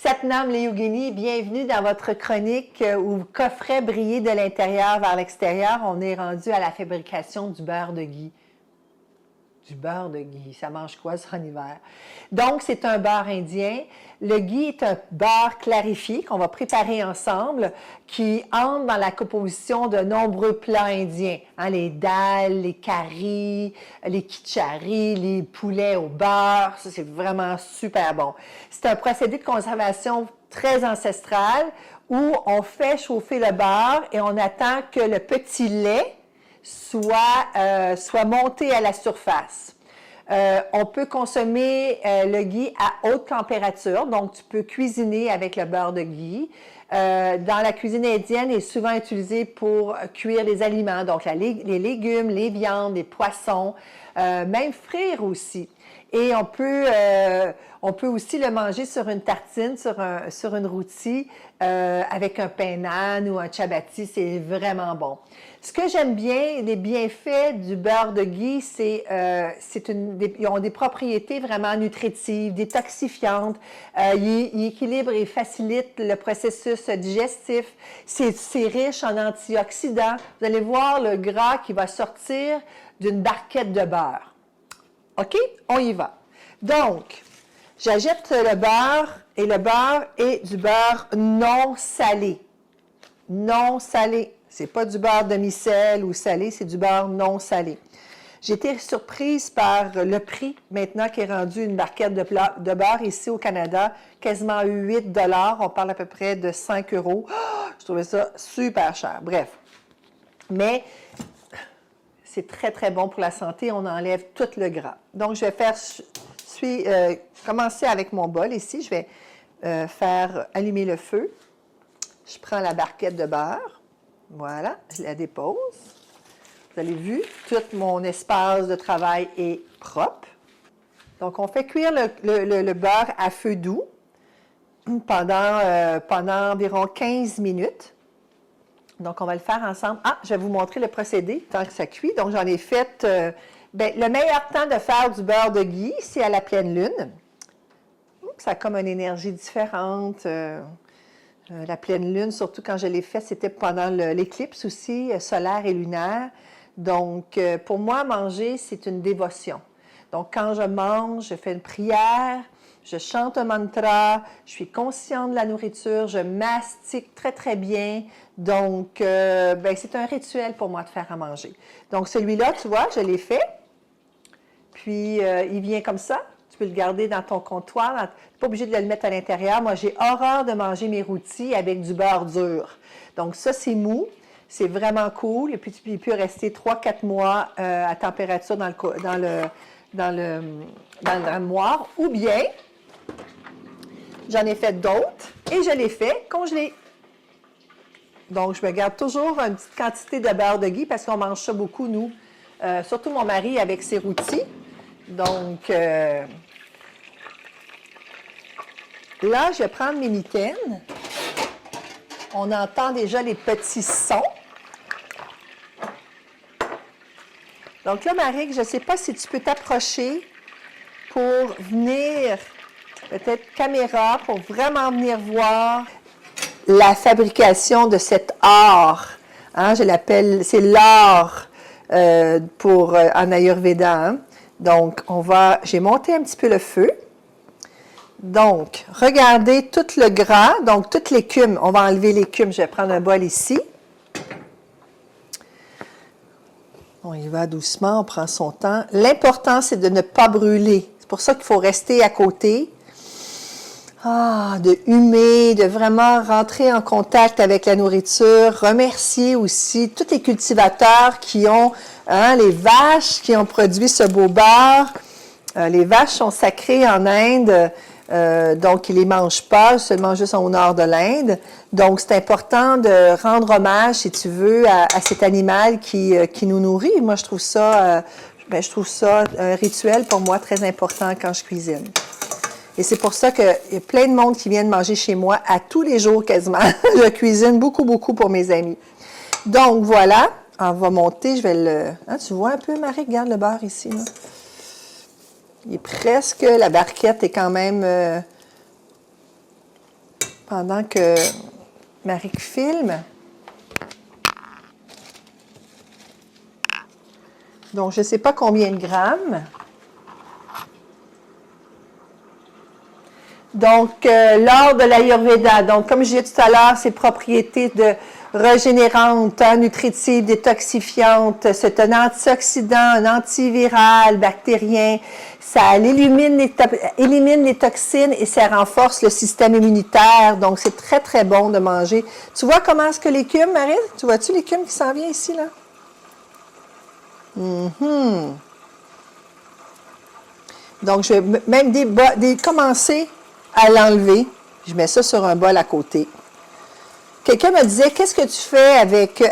Satnam Leogini, bienvenue dans votre chronique où coffret briller de l'intérieur vers l'extérieur. On est rendu à la fabrication du beurre de ghee. Du beurre de ghee, ça mange quoi ça en hiver? Donc, c'est un beurre indien. Le ghee est un beurre clarifié qu'on va préparer ensemble qui entre dans la composition de nombreux plats indiens. Hein, les dalles, les karis, les kitcharis, les poulets au beurre, ça c'est vraiment super bon. C'est un procédé de conservation très ancestral où on fait chauffer le beurre et on attend que le petit lait soit monté à la surface. On peut consommer le ghee à haute température, donc tu peux cuisiner avec le beurre de ghee. Dans la cuisine indienne, il est souvent utilisé pour cuire les aliments, donc les légumes, les viandes, les poissons, même frire aussi. Et on peut aussi le manger sur une tartine, sur une rôtie, avec un pain naan ou un chapati, c'est vraiment bon. Ce que j'aime bien, les bienfaits du beurre de ghee, ils ont des propriétés vraiment nutritives, détoxifiantes, il équilibre et facilite le processus digestif, c'est riche en antioxydants. Vous allez voir le gras qui va sortir d'une barquette de beurre. OK? On y va. Donc, j'ajoute le beurre et le beurre est du beurre non salé. Non salé. C'est pas du beurre demi-sel ou salé, c'est du beurre non salé. J'ai été surprise par le prix maintenant qui est rendu une barquette de beurre ici au Canada, quasiment 8 $. On parle à peu près de 5 €. Oh, je trouvais ça super cher. Bref. Mais c'est très, très bon pour la santé. On enlève tout le gras. Donc, je vais commencer avec mon bol ici. Je vais faire allumer le feu. Je prends la barquette de beurre. Voilà, je la dépose. Vous avez vu, tout mon espace de travail est propre. Donc, on fait cuire le beurre à feu doux pendant environ 15 minutes. Donc, on va le faire ensemble. Ah, je vais vous montrer le procédé tant que ça cuit. Donc, j'en ai fait... le meilleur temps de faire du beurre de ghee, c'est à la pleine lune. Ça a comme une énergie différente. La pleine lune, surtout quand je l'ai fait, c'était pendant l'éclipse aussi, solaire et lunaire. Donc, pour moi, manger, c'est une dévotion. Donc, quand je mange, je fais une prière, je chante un mantra, je suis consciente de la nourriture, je mastique très, très bien. Donc, c'est un rituel pour moi de faire à manger. Donc, celui-là, tu vois, je l'ai fait. Puis, il vient comme ça. Tu peux le garder dans ton comptoir. Tu n'es pas obligé de le mettre à l'intérieur. Moi, j'ai horreur de manger mes rôtis avec du beurre dur. Donc, ça, c'est mou. C'est vraiment cool. Et puis, il peut rester 3-4 mois à température dans l'armoire. Ou bien, j'en ai fait d'autres et je les fais congeler. Donc, je me garde toujours une petite quantité de beurre de ghee parce qu'on mange ça beaucoup, nous. Surtout mon mari avec ses rôtis. Donc, là, je vais prendre mes mitaines. On entend déjà les petits sons. Donc là, Marie, je ne sais pas si tu peux t'approcher pour venir, peut-être caméra, pour vraiment venir voir la fabrication de cet art. Hein, je l'appelle, c'est l'art en Ayurveda. Hein. Donc, j'ai monté un petit peu le feu. Donc, regardez tout le gras, donc toute l'écume. On va enlever l'écume. Je vais prendre un bol ici. On y va doucement, on prend son temps. L'important, c'est de ne pas brûler. C'est pour ça qu'il faut rester à côté. De humer, de vraiment rentrer en contact avec la nourriture. Remercier aussi tous les cultivateurs qui ont, les vaches qui ont produit ce beau beurre. Les vaches sont sacrées en Inde, donc ils ne les mangent pas, seulement juste au nord de l'Inde. Donc, c'est important de rendre hommage, si tu veux, à cet animal qui nous nourrit. Moi, je trouve ça un rituel pour moi très important quand je cuisine. Et c'est pour ça qu'il y a plein de monde qui viennent manger chez moi à tous les jours quasiment. Je cuisine beaucoup, beaucoup pour mes amis. Donc, voilà. On va monter, je vais le... Hein, tu vois un peu, Marie? Regarde le beurre ici, là. Il est presque... La barquette est quand même... pendant que Marie filme. Donc, je ne sais pas combien de grammes. Donc, l'or de l'Ayurveda. Donc, comme je disais tout à l'heure, ses propriétés de régénérantes, nutritives, détoxifiantes. C'est un antioxydant, un antiviral, bactérien. Ça élimine les toxines et ça renforce le système immunitaire. Donc, c'est très, très bon de manger. Tu vois comment est-ce que l'écume, Marie? Tu vois-tu l'écume qui s'en vient ici, là? Donc, je vais même commencer à l'enlever. Je mets ça sur un bol à côté. Quelqu'un me disait, qu'est-ce que tu fais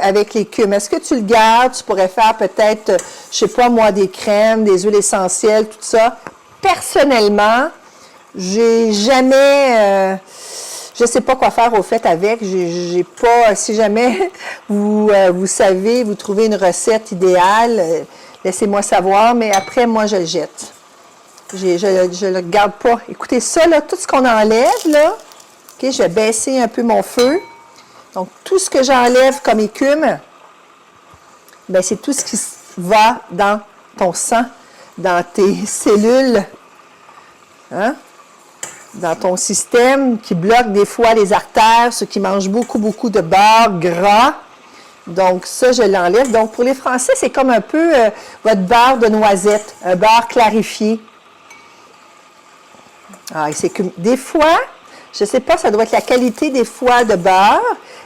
avec l'écume? Est-ce que tu le gardes? Tu pourrais faire peut-être, je sais pas moi, des crèmes, des huiles essentielles, tout ça. Personnellement, j'ai jamais... je sais pas quoi faire au fait avec. J'ai pas... Si jamais vous savez, vous trouvez une recette idéale, laissez-moi savoir. Mais après, moi, je le jette. Je ne le garde pas. Écoutez, ça, là, tout ce qu'on enlève, là, OK, je vais baisser un peu mon feu. Donc, tout ce que j'enlève comme écume, bien, c'est tout ce qui va dans ton sang, dans tes cellules, hein? Dans ton système, qui bloque des fois les artères, ceux qui mangent beaucoup, beaucoup de beurre gras. Donc, ça, je l'enlève. Donc, pour les Français, c'est comme un peu votre beurre de noisette, un beurre clarifié. Ah, c'est que des fois, je ne sais pas, ça doit être la qualité des fois de beurre.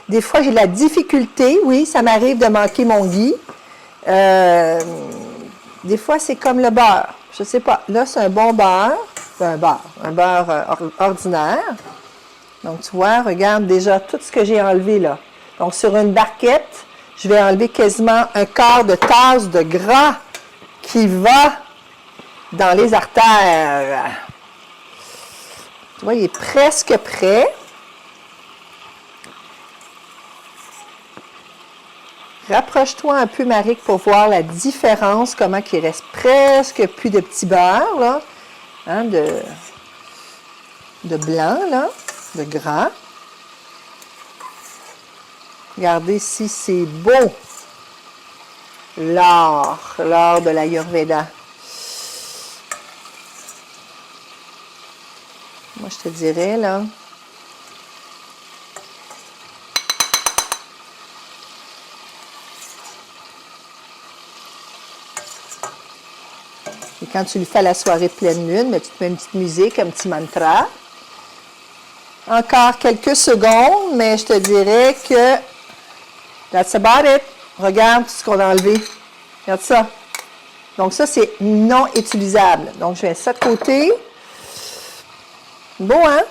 Des fois, j'ai de la difficulté. Oui, ça m'arrive de manquer mon ghee. Des fois, c'est comme le beurre. Je ne sais pas. Là, c'est un bon beurre. Un beurre ordinaire. Donc, tu vois, regarde déjà tout ce que j'ai enlevé là. Donc, sur une barquette, je vais enlever quasiment un quart de tasse de gras qui va dans les artères. Tu vois, il est presque prêt. Rapproche-toi un peu, Marie, pour voir la différence, comment il reste presque plus de petit beurre, là, hein, de blanc, là, de gras. Regardez si c'est beau, l'or de l'Ayurveda. Moi, je te dirais, là, et quand tu le fais à la soirée pleine lune, ben, tu te mets une petite musique, un petit mantra. Encore quelques secondes, mais je te dirais que that's about it. Regarde tout ce qu'on a enlevé. Regarde ça. Donc ça, c'est non utilisable. Donc, je mets ça de côté. Bon, hein?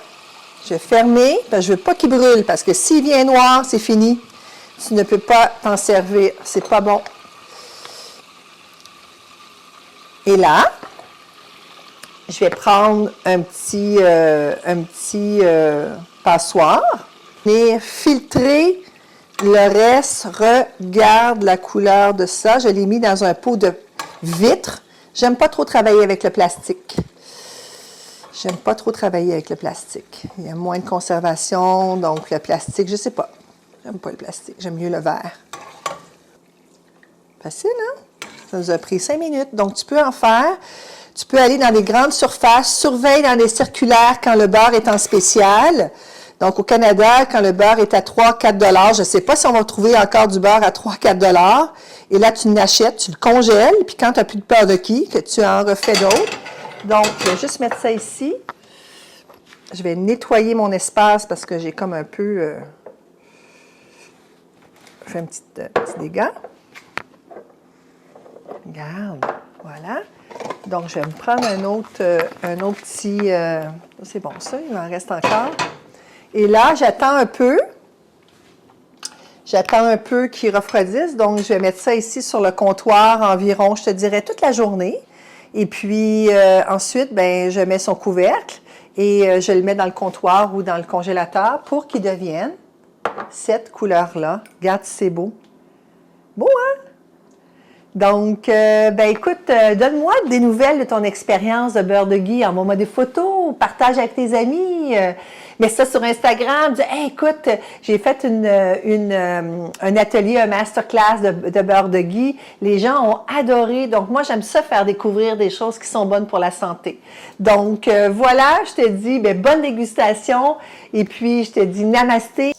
Je vais fermer, parce que je ne veux pas qu'il brûle, parce que s'il vient noir, c'est fini. Tu ne peux pas t'en servir. C'est pas bon. Et là, je vais prendre un petit passoire et filtrer le reste. Regarde la couleur de ça. Je l'ai mis dans un pot de vitre. J'aime pas trop travailler avec le plastique. J'aime pas trop travailler avec le plastique. Il y a moins de conservation, donc le plastique, je sais pas. J'aime pas le plastique, j'aime mieux le verre. Facile, hein? Ça nous a pris 5 minutes. Donc, tu peux en faire. Tu peux aller dans des grandes surfaces. Surveille dans les circulaires quand le beurre est en spécial. Donc, au Canada, quand le beurre est à 3-4 $, je ne sais pas si on va trouver encore du beurre à 3-4 $. Et là, tu l'achètes, tu le congèles. Puis quand tu n'as plus de beurre de ghee, que tu en refais d'autres. Donc, je vais juste mettre ça ici. Je vais nettoyer mon espace parce que j'ai comme un peu fait un petit dégât. Regarde, voilà. Donc, je vais me prendre un autre petit... c'est bon, ça, il m'en reste encore. Et là, j'attends un peu. J'attends un peu qu'il refroidisse. Donc, je vais mettre ça ici sur le comptoir environ, je te dirais, toute la journée. Et puis, ensuite, ben, je mets son couvercle et je le mets dans le comptoir ou dans le congélateur pour qu'il devienne cette couleur-là. Regarde, c'est beau. Beau, hein? Donc, ben écoute, donne-moi des nouvelles de ton expérience de beurre de ghee. Envoie-moi des photos, partage avec tes amis. mets ça sur Instagram, dis hey, écoute, j'ai fait un atelier, un masterclass de beurre de ghee. Les gens ont adoré. Donc, moi, j'aime ça faire découvrir des choses qui sont bonnes pour la santé. Donc, voilà, je te dis, bonne dégustation. Et puis, je te dis namasté.